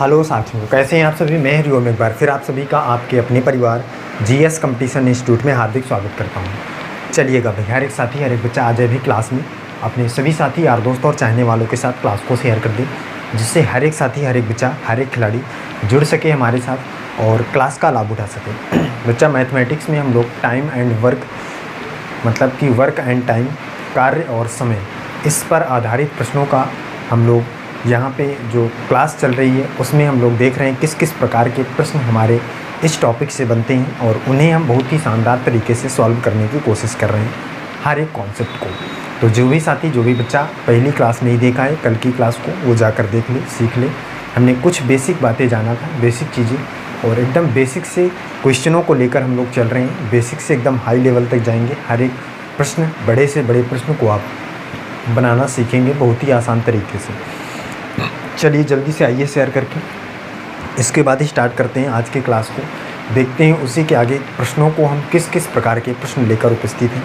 Hello साथियों, कैसे हैं आप सभी। मैं हरिओम एक बार फिर आप सभी का आपके अपने परिवार जीएस कंपटीशन इंस्टीट्यूट में हार्दिक स्वागत करता हूं। चलिएगा भाई, हर एक साथी हर एक बच्चा आ जाए भी क्लास में, अपने सभी साथी यार दोस्त और चाहने वालों के साथ क्लास को शेयर कर दे, जिससे हर एक साथी हर एक बच्चा हर एक खिलाड़ी जुड़ सके हमारे साथ और क्लास का लाभ उठा सके। बच्चा मैथमेटिक्स में हम लोग टाइम एंड वर्क, मतलब कि वर्क एंड टाइम, कार्य और समय, इस पर आधारित प्रश्नों का हम लोग यहाँ पे जो क्लास चल रही है उसमें हम लोग देख रहे हैं किस किस प्रकार के प्रश्न हमारे इस टॉपिक से बनते हैं और उन्हें हम बहुत ही शानदार तरीके से सॉल्व करने की कोशिश कर रहे हैं हर एक कॉन्सेप्ट को। तो जो भी साथी, जो भी बच्चा पहली क्लास नहीं देखा है, कल की क्लास को वो जाकर देख ले, सीख ले। हमने कुछ बेसिक बातें जाना था, बेसिक चीज़ें, और एकदम बेसिक से क्वेश्चनों को लेकर हम लोग चल रहे हैं। बेसिक से एकदम हाई लेवल तक जाएंगे। हर एक प्रश्न, बड़े से बड़े प्रश्न को आप बनाना सीखेंगे बहुत ही आसान तरीके से। चलिए जल्दी से आइए शेयर करके, इसके बाद ही स्टार्ट करते हैं आज के क्लास को। देखते हैं उसी के आगे प्रश्नों को हम किस किस प्रकार के प्रश्न लेकर उपस्थित हैं।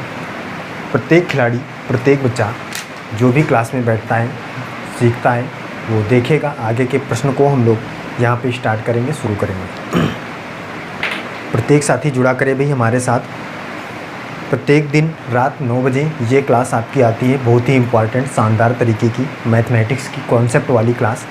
प्रत्येक खिलाड़ी, प्रत्येक बच्चा जो भी क्लास में बैठता है, सीखता है, वो देखेगा। आगे के प्रश्न को हम लोग यहाँ पे स्टार्ट करेंगे, शुरू करेंगे। प्रत्येक साथी जुड़ा करे भाई हमारे साथ। प्रत्येक दिन रात 9 बजे ये क्लास आपकी आती है, बहुत ही इम्पॉर्टेंट शानदार तरीके की मैथमेटिक्स की कॉन्सेप्ट वाली क्लास,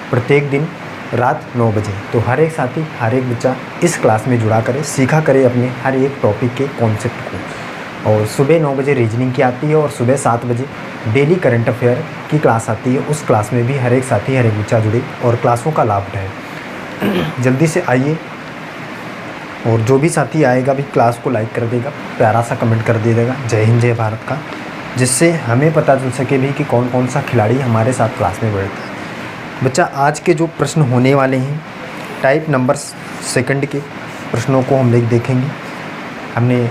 प्रत्येक दिन रात 9 बजे। तो हर एक साथी, हर एक बच्चा इस क्लास में जुड़ा करे, सीखा करे अपने हर एक टॉपिक के कॉन्सेप्ट को। और सुबह 9 बजे रीजनिंग की आती है और सुबह 7 बजे डेली करंट अफेयर की क्लास आती है। उस क्लास में भी हर एक साथी, हर एक बच्चा जुड़े और क्लासों का लाभ उठाए। जल्दी से आइए, और जो भी साथी आएगा भी क्लास को लाइक कर देगा, प्यारा सा कमेंट कर दे देगा जय हिंद जय भारत का, जिससे हमें पता चल सके भी कि कौन कौन सा खिलाड़ी हमारे साथ क्लास में बैठता है। बच्चा, आज के जो प्रश्न होने वाले हैं, टाइप नंबर सेकंड के प्रश्नों को हम लोग देखेंगे। हमने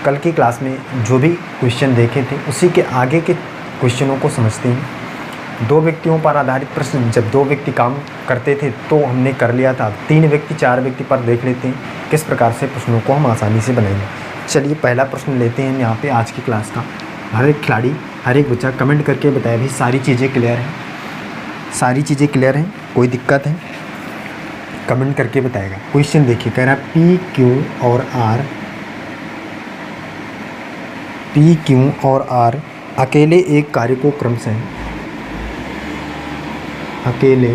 कल की क्लास में जो भी क्वेश्चन देखे थे उसी के आगे के क्वेश्चनों को समझते हैं। 2 व्यक्तियों पर आधारित प्रश्न, जब 2 व्यक्ति काम करते थे तो हमने कर लिया था। 3 व्यक्ति, 4 व्यक्ति पर देख लेते हैं किस प्रकार से प्रश्नों को हम आसानी से बनाएंगे। चलिए पहला प्रश्न लेते हैं यहाँ पे आज की क्लास का। हर एक खिलाड़ी, हर एक बच्चा कमेंट करके बताए भाई सारी चीज़ें क्लियर हैं, सारी चीज़ें क्लियर हैं, कोई दिक्कत है कमेंट करके बताएगा। क्वेश्चन देखिए, कह रहा है पी क्यू और आर अकेले एक कार्य को क्रमशः, अकेले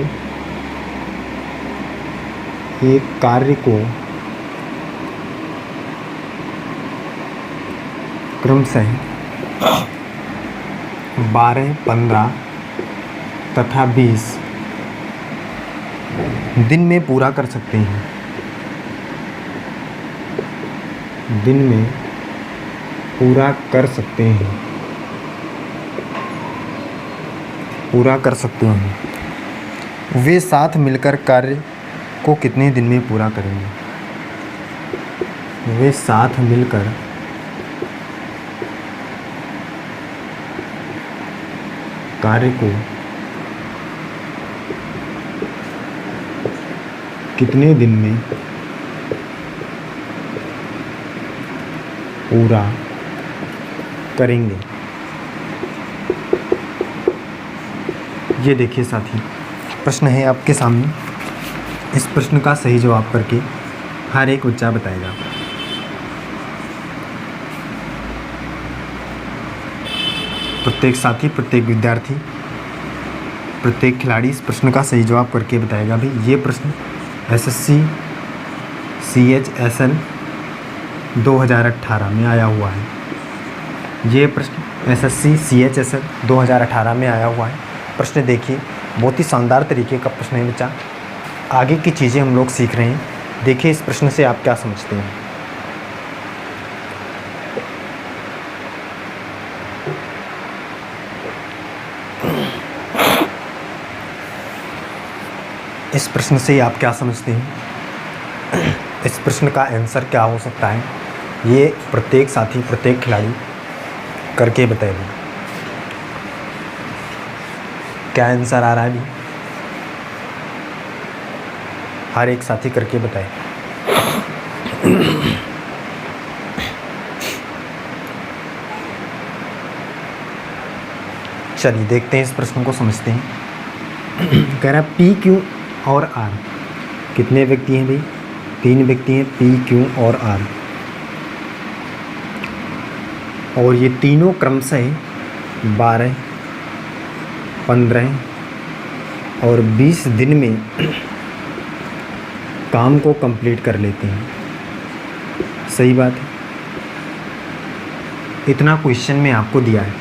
एक कार्य को क्रमशः 12, 15 तथा 20 दिन में पूरा कर सकते हैं। दिन में पूरा कर सकते हैं, पूरा कर सकते हैं। वे साथ मिलकर कार्य को कितने दिन में पूरा करेंगे? वे साथ मिलकर कार्य को कितने दिन में पूरा करेंगे? ये देखिए साथी, प्रश्न है आपके सामने। इस प्रश्न का सही जवाब करके हर एक बच्चा बताएगा। प्रत्येक साथी, प्रत्येक विद्यार्थी, प्रत्येक खिलाड़ी इस प्रश्न का सही जवाब करके बताएगा। भाई ये प्रश्न एसएससी CHSL 2018 में आया हुआ है। ये प्रश्न एसएससी CHSL 2018 में आया हुआ है। प्रश्न देखिए, बहुत ही शानदार तरीके का प्रश्न है बच्चा। आगे की चीज़ें हम लोग सीख रहे हैं। देखिए इस प्रश्न से आप क्या समझते हैं। इस प्रश्न से आप क्या समझते हैं? इस प्रश्न का आंसर क्या हो सकता है? ये प्रत्येक साथी, प्रत्येक खिलाड़ी करके बताएगा। क्या आंसर आ रहा है अभी? हर एक साथी करके बताए। चलिए देखते हैं, इस प्रश्न को समझते हैं। कह रहा है पी क्यू और आर। कितने व्यक्ति हैं भाई? 3 व्यक्ति हैं, पी, क्यू और आर। और ये तीनों क्रमशः 12, 15 और 20 दिन में काम को कंप्लीट कर लेते हैं। सही बात है। इतना क्वेश्चन में आपको दिया है।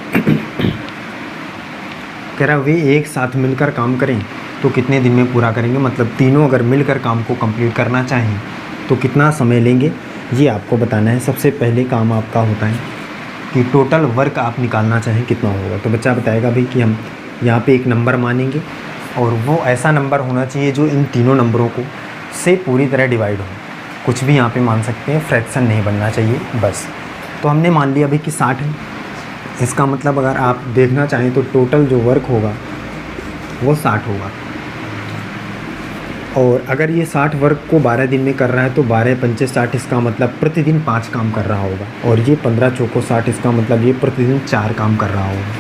कह रहा वे एक साथ मिलकर काम करें तो कितने दिन में पूरा करेंगे, मतलब तीनों अगर मिलकर काम को कंप्लीट करना चाहें तो कितना समय लेंगे, ये आपको बताना है। सबसे पहले काम आपका होता है कि टोटल वर्क आप निकालना चाहें कितना होगा। तो बच्चा बताएगा भाई कि हम यहाँ पे एक नंबर मानेंगे और वो ऐसा नंबर होना चाहिए जो इन तीनों नंबरों को से पूरी तरह डिवाइड हो। कुछ भी यहाँ पे मान सकते हैं, फ्रैक्शन नहीं बनना चाहिए बस। तो हमने मान लिया भाई कि 60 है। इसका मतलब अगर आप देखना चाहें तो टोटल जो वर्क होगा वो 60 होगा। और अगर ये 60 वर्क को 12 दिन में कर रहा है तो 12 पंचे 60, इसका मतलब प्रतिदिन 5 काम कर रहा होगा। और ये 15 चौको 60, इसका मतलब ये प्रतिदिन 4 काम कर रहा होगा।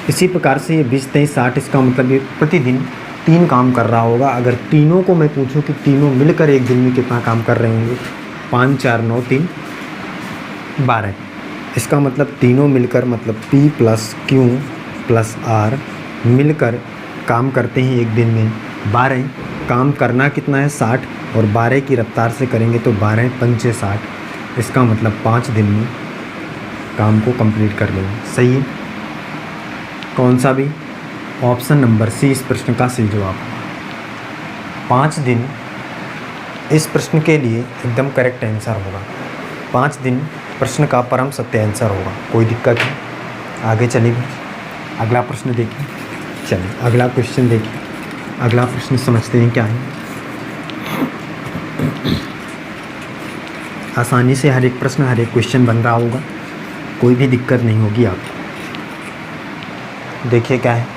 इसी प्रकार से ये 20 23 60, इसका मतलब ये प्रतिदिन 3 काम कर रहा होगा। अगर तीनों को मैं पूछूं कि तीनों मिलकर एक दिन में कितना काम कर रहे होंगे, 5 4 9 3 12, इसका मतलब तीनों मिलकर, मतलब P plus Q plus R मिलकर काम करते हैं एक दिन में 12। काम करना कितना है 60, और 12 की रफ्तार से करेंगे तो 12 पंचे 60, इसका मतलब 5 दिन में काम को कंप्लीट कर लेंगे। सही है। कौन सा भी? ऑप्शन नंबर सी इस प्रश्न का सही जवाब। 5 दिन इस प्रश्न के लिए एकदम करेक्ट आंसर होगा। 5 दिन प्रश्न का परम सत्य आंसर होगा। कोई दिक्कत है? आगे चलिए, अगला प्रश्न देखिए। चलिए अगला क्वेश्चन देखिए। अगला प्रश्न समझते हैं क्या है। आसानी से हर एक प्रश्न, हर एक क्वेश्चन बन रहा होगा, कोई भी दिक्कत नहीं होगी आपको। देखिए क्या है।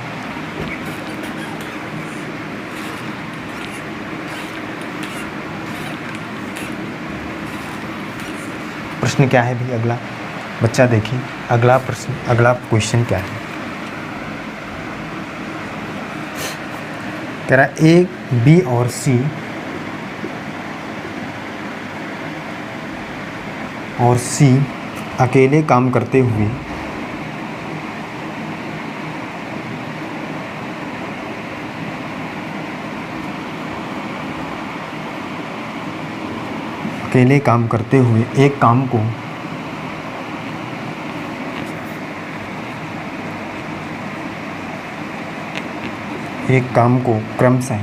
प्रश्न क्या है भी अगला? बच्चा देखिए अगला प्रश्न, अगला क्वेश्चन क्या है। कह रहा ए, बी और सी अकेले काम करते हुए एक काम को क्रमशः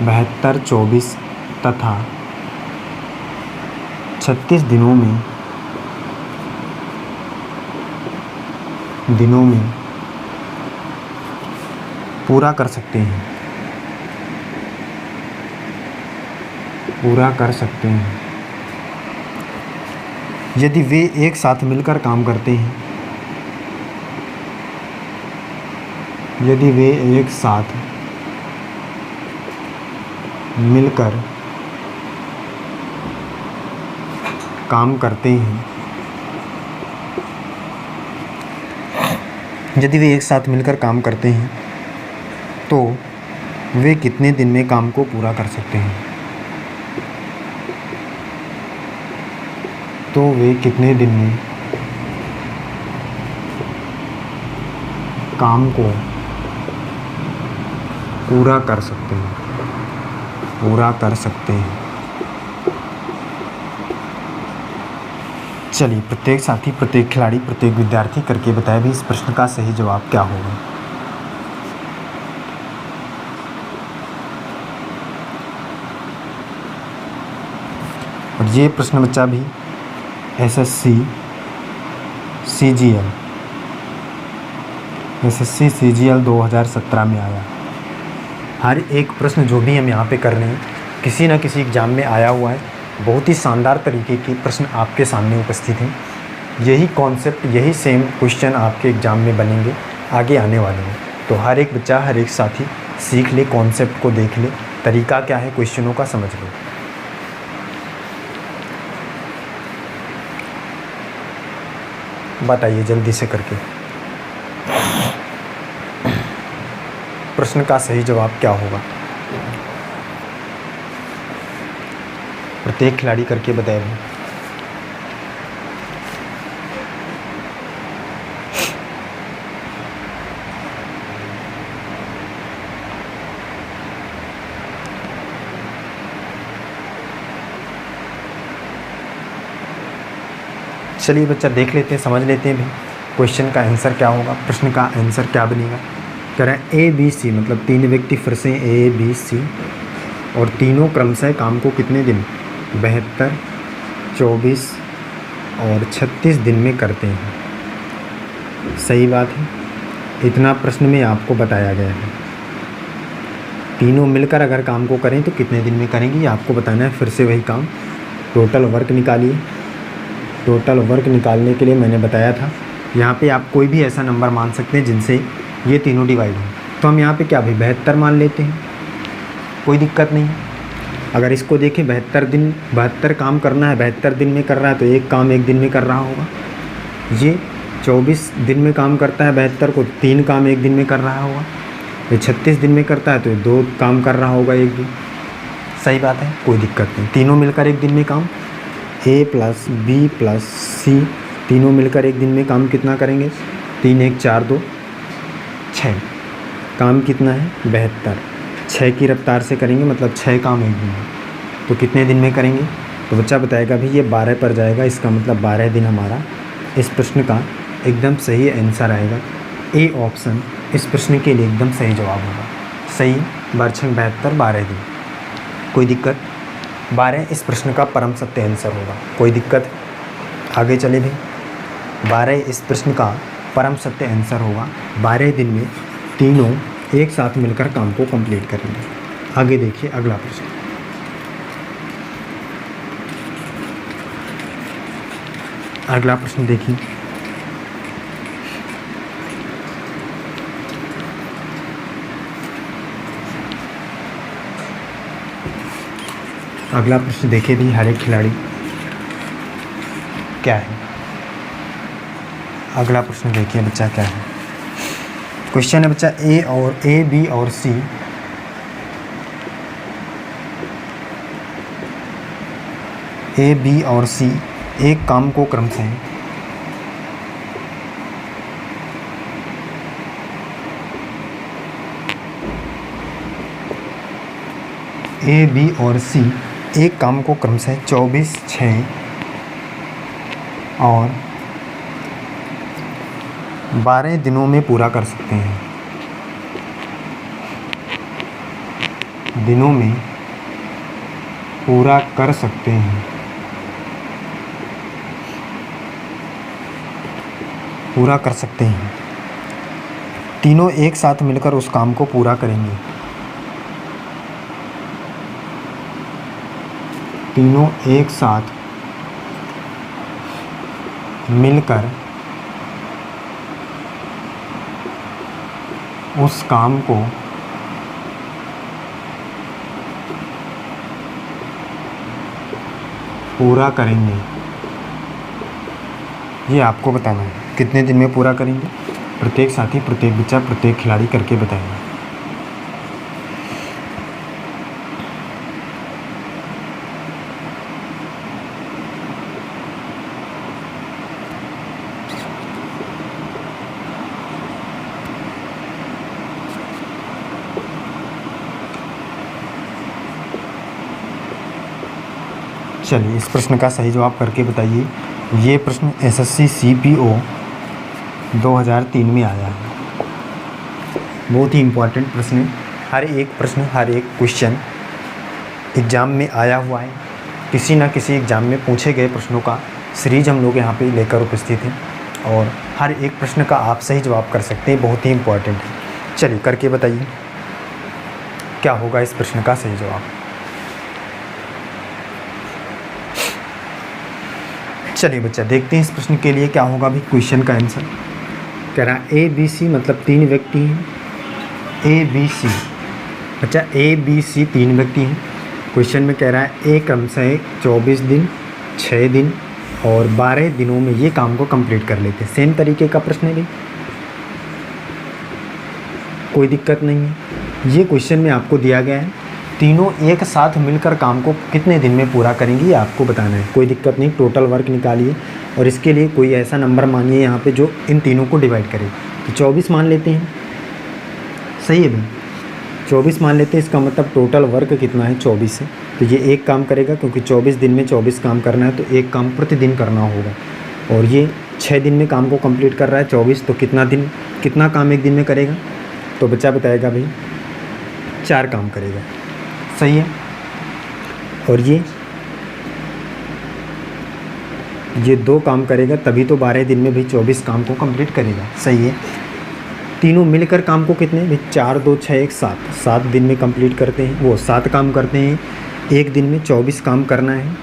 72, 24 तथा 36 दिनों में पूरा कर सकते हैं। यदि वे एक साथ मिलकर काम करते हैं, तो वे कितने दिन में काम को पूरा कर सकते हैं? काम को पूरा कर सकते हैं। चलिए प्रत्येक साथी, प्रत्येक खिलाड़ी, प्रत्येक विद्यार्थी करके बताए भी इस प्रश्न का सही जवाब क्या होगा। और ये प्रश्न बच्चा भी SSC CGL 2017 में आया। हर एक प्रश्न जो भी हम यहाँ पे कर रहे हैं किसी न किसी एग्ज़ाम में आया हुआ है। बहुत ही शानदार तरीके के प्रश्न आपके सामने उपस्थित हैं। यही कॉन्सेप्ट, यही सेम क्वेश्चन आपके एग्ज़ाम में बनेंगे आगे आने वाले हैं। तो हर एक बच्चा, हर एक साथी सीख ले, कॉन्सेप्ट को देख ले, तरीका क्या है क्वेश्चनों का समझ लो। बताइए जल्दी से करके। प्रश्न का सही जवाब क्या होगा? प्रत्येक खिलाड़ी करके बताएगा। चलिए बच्चा देख लेते हैं, समझ लेते हैं भी क्वेश्चन का आंसर क्या होगा, प्रश्न का आंसर क्या बनेगा। कह रहा है ABC मतलब 3 व्यक्ति फिर से ABC और तीनों क्रमशः काम को कितने दिन 72, 24 और 36 दिन में करते हैं। सही बात है, इतना प्रश्न में आपको बताया गया है। तीनों मिलकर अगर काम को करें तो कितने दिन में करेंगे ये आपको बताना है। फिर से वही काम, टोटल वर्क निकालिए। टोटल वर्क निकालने के लिए मैंने बताया था यहाँ पे आप कोई भी ऐसा नंबर मान सकते हैं जिनसे ये तीनों डिवाइड हों। तो हम यहाँ पे क्या भाई 72 मान लेते हैं, कोई दिक्कत नहीं है। अगर इसको देखें 72 दिन 72 काम करना है, 72 दिन में कर रहा है तो एक काम एक दिन में कर रहा होगा। ये 24 दिन में काम करता है 72 को, 3 काम एक दिन में कर रहा होगा। ये 36 दिन में करता है तो 2 काम कर रहा होगा एक दिन। सही बात है, कोई दिक्कत नहीं। तीनों मिलकर एक दिन में काम A + B + C तीनों मिलकर एक दिन में काम कितना करेंगे? 3 1 4 2 6 काम कितना है 72। 6 की रफ्तार से करेंगे मतलब 6 काम एक दिन में, तो कितने दिन में करेंगे? तो बच्चा बताएगा भी ये 12 पर जाएगा, इसका मतलब 12 दिन हमारा इस प्रश्न का एकदम सही आंसर आएगा। A ऑप्शन इस प्रश्न के लिए एकदम सही जवाब होगा। सही, 72 12 दिन, कोई दिक्कत। 12 इस प्रश्न का परम सत्य आंसर होगा, कोई दिक्कत। आगे चले भी, 12 इस प्रश्न का परम सत्य आंसर होगा। 12 दिन में तीनों एक साथ मिलकर काम को कंप्लीट करेंगे। आगे देखिए अगला प्रश्न। अगला प्रश्न देखिए, अगला प्रश्न देखे भी हर एक खिलाड़ी क्या है। अगला प्रश्न देखिए बच्चा क्या है। क्वेश्चन है बच्चा A, B और C A, B और C एक काम को क्रमशः A, B और C एक काम को क्रमशः 24, 6 और 12 दिनों में पूरा कर सकते हैं। दिनों में पूरा कर सकते हैं। पूरा कर सकते हैं। तीनों एक साथ मिलकर उस काम को पूरा करेंगे। तीनों एक साथ मिलकर उस काम को पूरा करेंगे। ये आपको बताना है कितने दिन में पूरा करेंगे। प्रत्येक साथी, प्रत्येक बच्चा, प्रत्येक खिलाड़ी करके बताएगा। चलिए इस प्रश्न का सही जवाब करके बताइए। ये प्रश्न SSC CPO 2003 में आया है। बहुत ही इम्पोर्टेंट प्रश्न है। हर एक प्रश्न, हर एक क्वेश्चन एग्ज़ाम में आया हुआ है। किसी ना किसी एग्ज़ाम में पूछे गए प्रश्नों का सीरीज हम लोग यहाँ पे लेकर उपस्थित हैं और हर एक प्रश्न का आप सही जवाब कर सकते हैं। बहुत ही इम्पोर्टेंट है। चलिए करके बताइए क्या होगा इस प्रश्न का सही जवाब। चलिए बच्चा देखते हैं इस प्रश्न के लिए क्या होगा भी क्वेश्चन का आंसर। कह रहा है ABC मतलब 3 व्यक्ति हैं। ABC बच्चा ABC 3 व्यक्ति हैं। क्वेश्चन में कह रहा है A क्रमशः 24 दिन, 6 दिन और 12 दिनों में ये काम को कंप्लीट कर लेते हैं। सेम तरीके का प्रश्न है भी। कोई दिक्कत नहीं है। ये क्वेश्चन में आपको दिया गया है, तीनों एक साथ मिलकर काम को कितने दिन में पूरा करेंगी ये आपको बताना है। कोई दिक्कत नहीं, टोटल वर्क निकालिए और इसके लिए कोई ऐसा नंबर मानिए यहाँ पे जो इन तीनों को डिवाइड करे। तो 24 मान लेते हैं, सही है भाई, 24 मान लेते हैं। इसका मतलब टोटल वर्क कितना है, 24 है। तो ये एक काम करेगा क्योंकि 24 दिन में 24 काम करना है, तो एक काम प्रतिदिन करना होगा। और ये 6 दिन में काम को कंप्लीट कर रहा है 24, तो कितना काम एक दिन में करेगा, तो बच्चा बताएगा भाई 4 काम करेगा, सही है। और ये 2 काम करेगा, तभी तो 12 दिन में भाई 24 काम को कंप्लीट करेगा, सही है। तीनों मिलकर काम को कितने भाई 4 2 6 1 7 दिन में कंप्लीट करते हैं, वो 7 काम करते हैं। एक दिन में 24 काम करना है,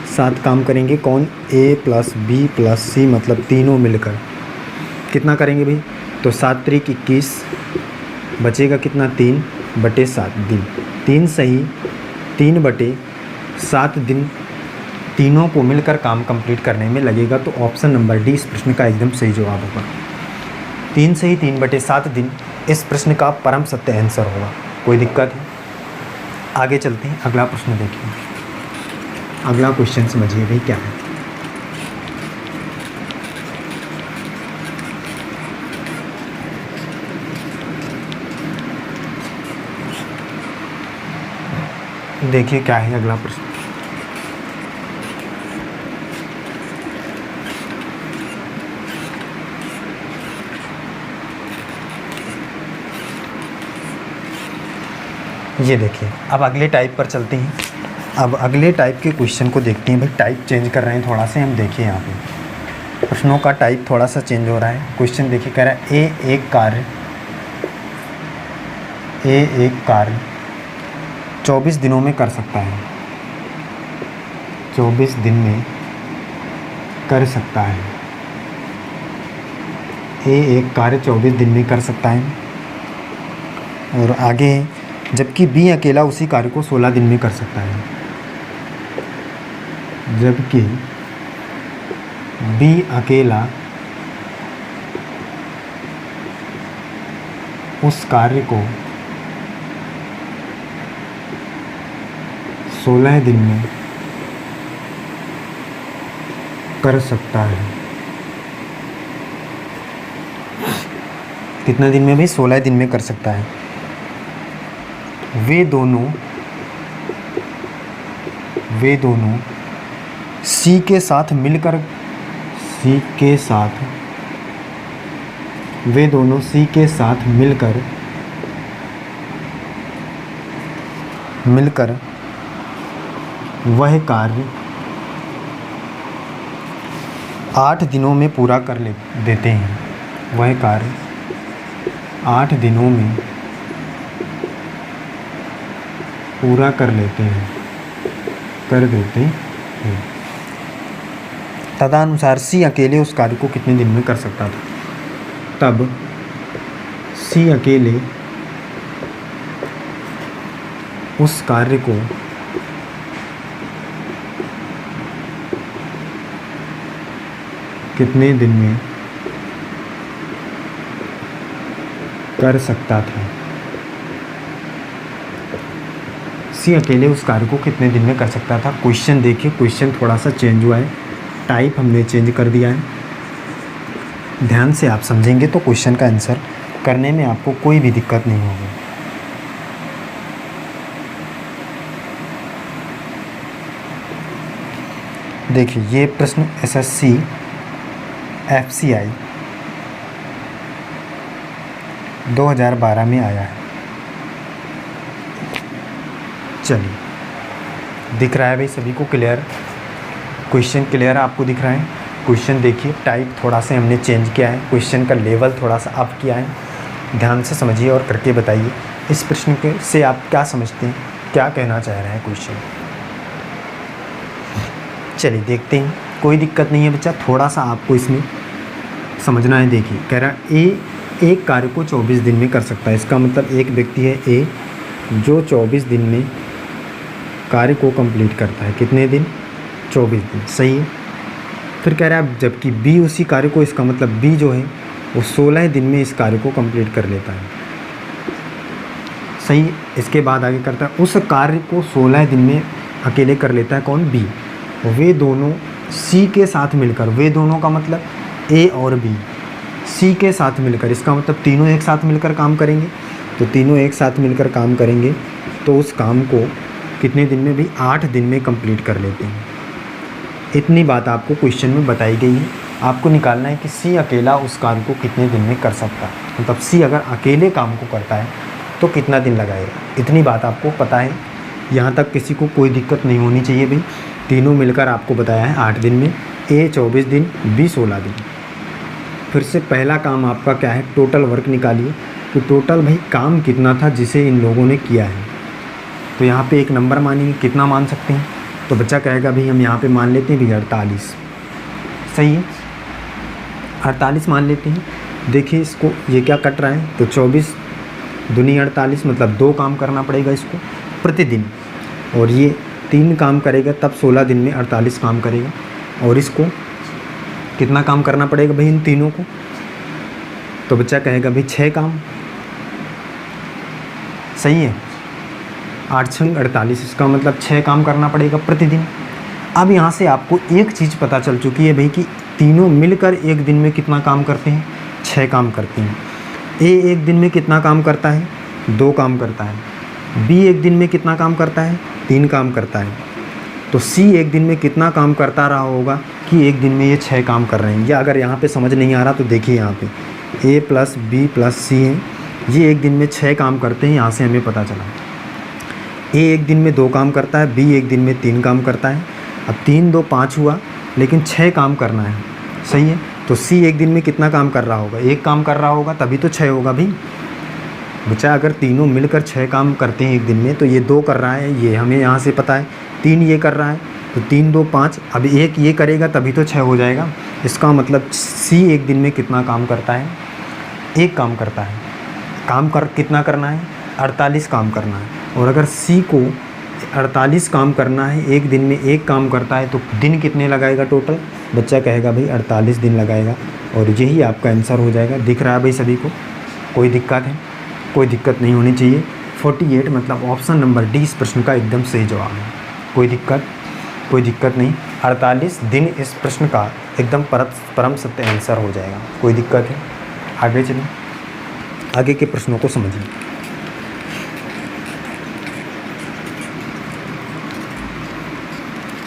7 काम करेंगे कौन, A + B + C, मतलब तीनों मिलकर कितना करेंगे भाई, तो 7 × 21 बचेगा कितना, 3/7 दिन। 3 सही, 3/7 दिन तीनों को मिलकर काम कंप्लीट करने में लगेगा। तो ऑप्शन नंबर डी इस प्रश्न का एकदम सही जवाब होगा। 3 सही, 3/7 दिन इस प्रश्न का परम सत्य आंसर होगा। कोई दिक्कत है, आगे चलते हैं, अगला प्रश्न देखिए। अगला क्वेश्चन समझिए भाई क्या है। देखिए क्या है अगला प्रश्न। ये देखिए, अब अगले टाइप पर चलते हैं। अब अगले टाइप के क्वेश्चन को देखते हैं भाई। टाइप चेंज कर रहे हैं थोड़ा से, हम देखिए यहाँ पे प्रश्नों का टाइप थोड़ा सा चेंज हो रहा है। क्वेश्चन देखिए, कह रहा है ए एक कार्य 24 दिनों में कर सकता है, 24 दिन में कर सकता है। एक कार्य 24 दिन में कर सकता है। और आगे, जबकि बी अकेला उसी कार्य को 16 दिन में कर सकता है। जबकि बी अकेला उस कार्य को 16 दिन में कर सकता है। कितना दिन में भाई, 16 दिन में कर सकता है। वे दोनों सी के साथ मिलकर वह कार्य 8 दिनों में पूरा कर देते हैं। वह कार्य 8 दिनों में पूरा कर देते हैं। तदनुसार सी अकेले उस कार्य को कितने दिन में कर सकता था। तब सी अकेले उस कार्य को कितने दिन में कर सकता था। सी अकेले उस कार्य को कितने दिन में कर सकता था। क्वेश्चन देखिए, क्वेश्चन थोड़ा सा चेंज हुआ है, टाइप हमने चेंज कर दिया है। ध्यान से आप समझेंगे तो क्वेश्चन का आंसर करने में आपको कोई भी दिक्कत नहीं होगी। देखिए, ये प्रश्न SSC FCI 2012 में आया है। चलिए, दिख रहा है भाई सभी को क्लियर, क्वेश्चन क्लियर आपको दिख रहा है। क्वेश्चन देखिए, टाइप थोड़ा सा हमने चेंज किया है, क्वेश्चन का लेवल थोड़ा सा अप किया है। ध्यान से समझिए और करके बताइए इस प्रश्न के से आप क्या समझते हैं, क्या कहना चाह रहे हैं क्वेश्चन। चलिए देखते हैं, कोई दिक्कत नहीं है बच्चा, थोड़ा सा आपको इसमें समझना है। देखिए, कह रहा है एक कार्य को 24 दिन में कर सकता है। इसका मतलब एक व्यक्ति है ए जो 24 दिन में कार्य को कंप्लीट करता है। कितने दिन, 24 दिन, सही है। फिर कह रहा है जबकि बी उसी कार्य को, इसका मतलब बी जो है वो 16 दिन में इस कार्य को कंप्लीट कर लेता है। सही। इसके बाद आगे करता है, उस कार्य को 16 दिन में अकेले कर लेता है कौन? बी। वे दोनों सी के साथ मिलकर, वे दोनों का मतलब ए और बी, सी के साथ मिलकर, इसका मतलब तीनों एक साथ मिलकर काम करेंगे। तो तीनों एक साथ मिलकर काम करेंगे तो उस काम को कितने दिन में? भी 8 दिन में कंप्लीट कर लेते हैं। इतनी बात आपको क्वेश्चन में बताई गई है। आपको निकालना है कि सी अकेला उस कार्य को कितने दिन में कर सकता है, मतलब सी अगर अकेले काम को करता है तो कितना दिन लगाएगा। इतनी बात आपको पता है। यहाँ तक किसी को कोई दिक्कत नहीं होनी चाहिए भाई। तीनों मिलकर आपको बताया है 8 दिन में, ए 24 दिन, बी 16 दिन। फिर से पहला काम आपका क्या है? टोटल वर्क निकालिए कि टोटल भाई काम कितना था जिसे इन लोगों ने किया है। तो यहाँ पे एक नंबर मानिए, कितना मान सकते हैं? तो बच्चा कहेगा भाई हम यहाँ पे मान लेते हैं भाई 48। सही है, 48 मान लेते हैं। देखिए इसको, ये क्या कट रहा है? तो 24 दूनी 48, मतलब 2 काम करना पड़ेगा इसको प्रतिदिन, और ये 3 काम करेगा तब 16 दिन में 48 काम करेगा। और इसको कितना काम करना पड़ेगा भाई इन तीनों को? तो बच्चा कहेगा भाई 6 काम। सही है, 8 छंग 48, इसका मतलब 6 काम करना पड़ेगा प्रतिदिन। अब यहाँ से आपको एक चीज़ पता चल चुकी है भाई कि तीनों मिलकर एक दिन में कितना काम करते हैं? 6 काम करते हैं। ए एक दिन में कितना काम करता है? 2 काम करता है। बी एक दिन में कितना काम करता है? 3 काम करता है। तो सी एक दिन में कितना काम करता रहा होगा कि एक दिन में ये 6 काम कर रहे हैं। या अगर यहाँ पे समझ नहीं आ रहा तो देखिए, यहाँ पे ए प्लस बी प्लस सी है, ये एक दिन में 6 काम करते हैं। यहाँ से हमें पता चला ए एक दिन में 2 काम करता है, बी एक दिन में 3 काम करता है। अब 3 2 5 हुआ, लेकिन 6 काम करना है। सही है, तो सी एक दिन में कितना काम कर रहा होगा? 1 काम कर रहा होगा, तभी तो 6 होगा भाई। बच्चा अगर तीनों मिलकर 6 काम करते हैं एक दिन में, तो ये 2 कर रहा है, ये हमें यहाँ से पता है। 3 ये कर रहा है, तो 3 2 5, अब 1 ये करेगा तभी तो 6 हो जाएगा। इसका मतलब सी एक दिन में कितना काम करता है? 1 काम करता है। काम कर कितना करना है? 48 काम करना है। और अगर सी को 48 काम करना है, एक दिन में 1 काम करता है, तो दिन कितने लगाएगा टोटल? बच्चा कहेगा भाई 48 दिन लगाएगा। और यही आपका आंसर हो जाएगा। दिख रहा है भाई सभी को? कोई दिक्कत है? कोई दिक्कत नहीं होनी चाहिए। 48 मतलब ऑप्शन नंबर डी इस प्रश्न का एकदम सही जवाब है। कोई दिक्कत नहीं। 48 दिन इस प्रश्न का एकदम परम सत्य आंसर हो जाएगा। कोई दिक्कत है? आगे चलिए, आगे के प्रश्नों को समझिए।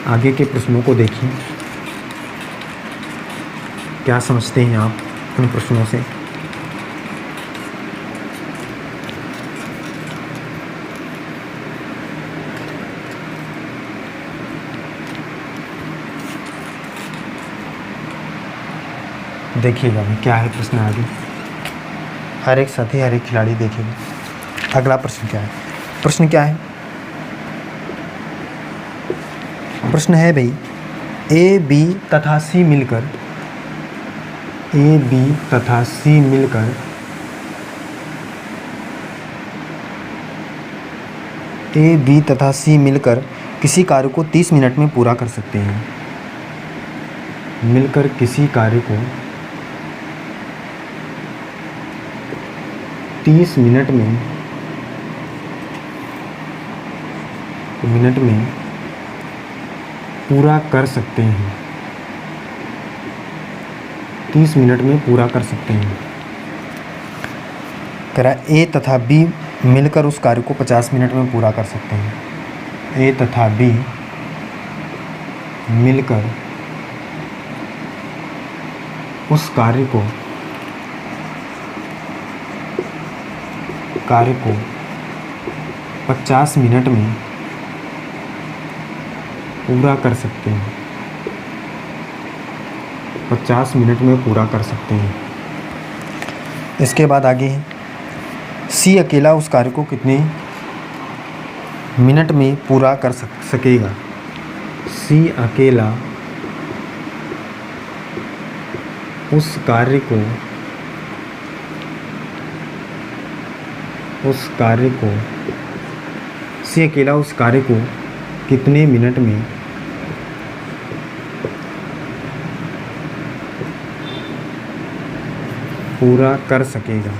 आगे के प्रश्नों को देखिए, क्या समझते हैं आप उन प्रश्नों से? देखिएगा भाई क्या है प्रश्न आगे। हर एक साथी, हर एक खिलाड़ी देखेगा। अगला प्रश्न क्या है? प्रश्न क्या है? प्रश्न है भाई, ए बी तथा सी मिलकर, ए बी तथा सी मिलकर ए बी तथा सी मिलकर किसी कार्य को 30 मिनट में पूरा कर सकते हैं। मिलकर किसी कार्य को 30 मिनट में पूरा कर सकते हैं। 30 मिनट में पूरा कर सकते हैं। कह रहा है ए तथा बी मिलकर उस कार्य को 50 मिनट में पूरा कर सकते हैं। ए तथा बी मिलकर उस कार्य को 50 मिनट में पूरा कर सकते हैं। 50 मिनट में पूरा कर सकते हैं। इसके बाद आगे है, सी अकेला उस कार्य को कितने मिनट में पूरा कर सकेगा? सी अकेला उस कार्य को कितने मिनट में पूरा कर सकेगा।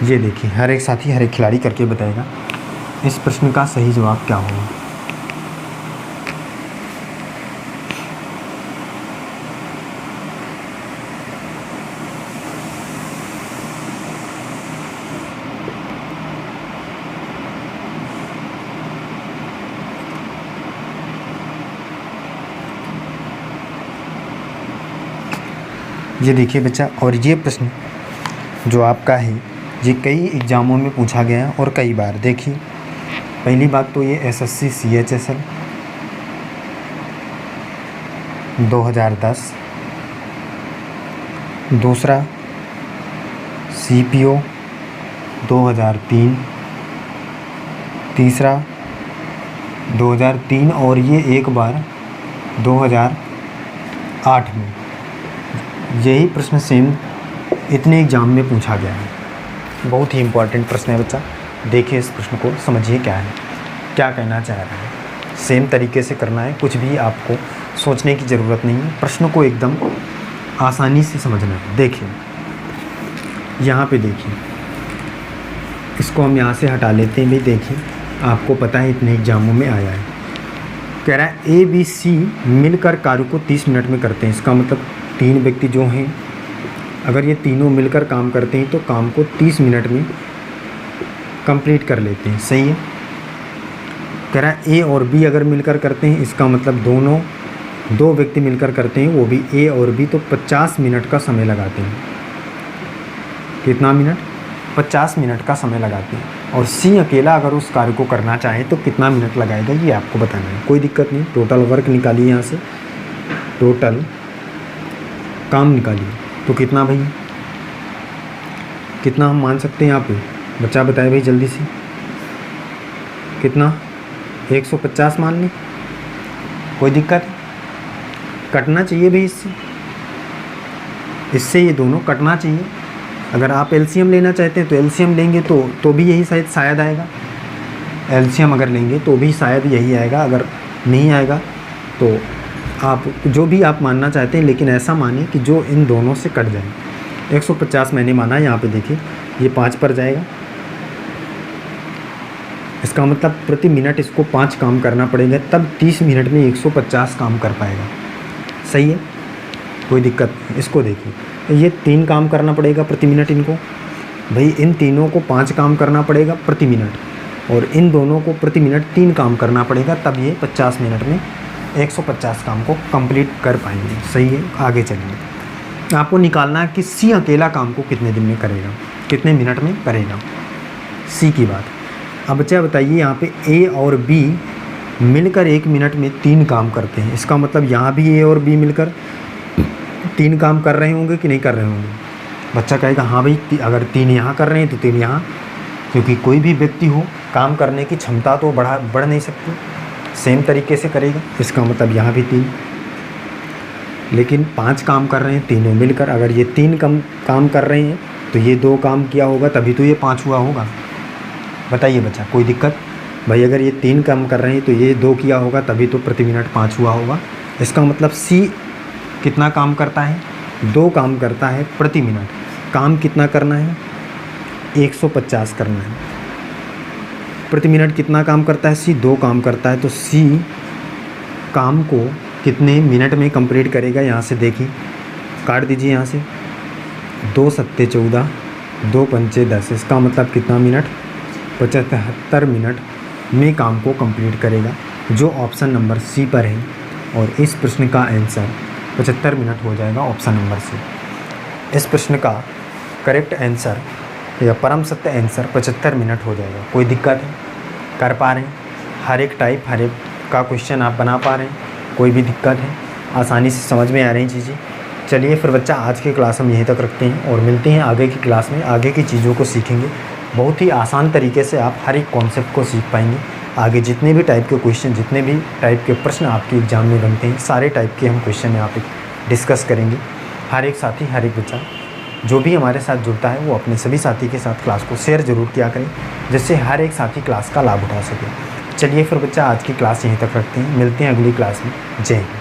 ये देखिए, हर एक साथी हर एक खिलाड़ी करके बताएगा इस प्रश्न का सही जवाब क्या होगा। ये देखिए बच्चा, और ये प्रश्न जो आपका है ये कई एग्ज़ामों में पूछा गया और कई बार। देखिए, पहली बात तो ये एसएससी CHSL 2010, दूसरा CPO 2003, तीसरा 2003 और ये एक बार 2008 में। यही प्रश्न सेम इतने एग्ज़ाम में पूछा गया है। बहुत ही इम्पोर्टेंट प्रश्न है बच्चा। देखिए इस प्रश्न को, समझिए क्या है, क्या कहना चाह रहा है। सेम तरीके से करना है, कुछ भी आपको सोचने की ज़रूरत नहीं है। प्रश्न को एकदम आसानी से समझना है। देखिए यहाँ पे देखिए, इसको हम यहाँ से हटा लेते हैं भी। देखिए आपको पता है इतने एग्ज़ामों में आया है। कह रहा है ABC मिलकर कार्य को 30 मिनट में करते हैं। इसका मतलब 3 व्यक्ति जो हैं, अगर ये तीनों मिलकर काम करते हैं तो काम को 30 मिनट में कंप्लीट कर लेते हैं। सही है। कह रहा है A और B अगर मिलकर करते हैं, इसका मतलब दो व्यक्ति मिलकर करते हैं, वो भी A और B, तो 50 मिनट का समय लगाते हैं। कितना मिनट? 50 मिनट का समय लगाते हैं। और C अकेला अगर उस कार्य को करना चाहे तो कितना मिनट लगाएगा, ये आपको बताना है। कोई दिक्कत नहीं। टोटल वर्क निकालिए, यहाँ से टोटल काम निकालिए। तो कितना भाई, कितना हम मान सकते हैं यहाँ पे? बच्चा बताए भाई जल्दी से, कितना? 150 मान लें। कोई दिक्कत? कटना चाहिए भाई इससे ये दोनों कटना चाहिए। अगर आप LCM लेना चाहते हैं तो LCM लेंगे तो भी यही शायद आएगा। LCM अगर लेंगे तो भी शायद यही आएगा। अगर नहीं आएगा तो आप जो भी आप मानना चाहते हैं, लेकिन ऐसा मानिए कि जो इन दोनों से कट जाए। 150 मैंने माना। यहाँ पे देखिए ये 5 पर जाएगा। इसका मतलब प्रति मिनट इसको 5 काम करना पड़ेगा, तब 30 मिनट में 150 काम कर पाएगा। सही है, कोई दिक्कत नहीं। इसको देखिए, ये 3 काम करना पड़ेगा प्रति मिनट इनको। भाई इन तीनों को 5 काम करना पड़ेगा प्रति मिनट, और इन दोनों को प्रति मिनट 3 काम करना पड़ेगा, तब ये 50 मिनट में 150 काम को कंप्लीट कर पाएंगे। सही है। आगे चलिए, आपको निकालना है कि C अकेला काम को कितने दिन में करेगा, कितने मिनट में करेगा। C की बात। अब बच्चा बताइए, यहाँ पे A और B मिलकर 1 मिनट में 3 काम करते हैं। इसका मतलब यहाँ भी A और B मिलकर 3 काम कर रहे होंगे कि नहीं कर रहे होंगे? बच्चा कहेगा हाँ भाई, अगर 3 यहाँ कर रहे हैं तो 3 यहाँ, क्योंकि कोई भी व्यक्ति हो काम करने की क्षमता तो बढ़ नहीं सकती, सेम तरीके से करेगा। इसका मतलब यहाँ भी 3, लेकिन 5 काम कर रहे हैं तीनों मिलकर। अगर ये 3 काम कर रहे हैं तो ये 2 काम किया होगा, तभी तो ये 5 हुआ होगा। बताइए बच्चा, कोई दिक्कत? भाई अगर ये 3 काम कर रहे हैं तो ये 2 किया होगा, तभी तो प्रति मिनट 5 हुआ होगा। इसका मतलब C कितना काम करता है? 2 काम करता है प्रति मिनट। काम कितना करना है? 150 करना है। प्रति मिनट कितना काम करता है? C 2 काम करता है। तो C काम को कितने मिनट में कंप्लीट करेगा? यहाँ से देखिए, काट दीजिए यहाँ से। 2 सत्ते 14, 2 पंचे 10। इसका मतलब कितना मिनट? 75 मिनट में काम को कंप्लीट करेगा, जो ऑप्शन नंबर C पर है। और इस प्रश्न का आंसर 75 मिनट हो जाएगा ऑप्शन नंबर C। इस प्रश्न का करेक्ट आंसर या परम सत्य आंसर 75 मिनट हो जाएगा। कोई दिक्कत है? कर पा रहे हैं? हर एक टाइप, हर एक का क्वेश्चन आप बना पा रहे हैं? कोई भी दिक्कत है? आसानी से समझ में आ रही चीज़ें? चलिए फिर बच्चा, आज की क्लास हम यहीं तक रखते हैं और मिलते हैं आगे की क्लास में। आगे की चीज़ों को सीखेंगे। बहुत ही आसान तरीके से आप हर एक कॉन्सेप्ट को सीख पाएंगे। आगे जितने भी टाइप के क्वेश्चन, जितने भी टाइप के प्रश्न आपके एग्ज़ाम में बनते हैं, सारे टाइप के हम क्वेश्चन यहाँ पे डिस्कस करेंगे। हर एक साथी, हर एक बच्चा जो भी हमारे साथ जुड़ता है वो अपने सभी साथी के साथ क्लास को शेयर ज़रूर किया करें, जिससे हर एक साथी क्लास का लाभ उठा सके। चलिए फिर बच्चा, आज की क्लास यहीं तक रखते हैं। मिलते हैं अगली क्लास में। जय हिंद।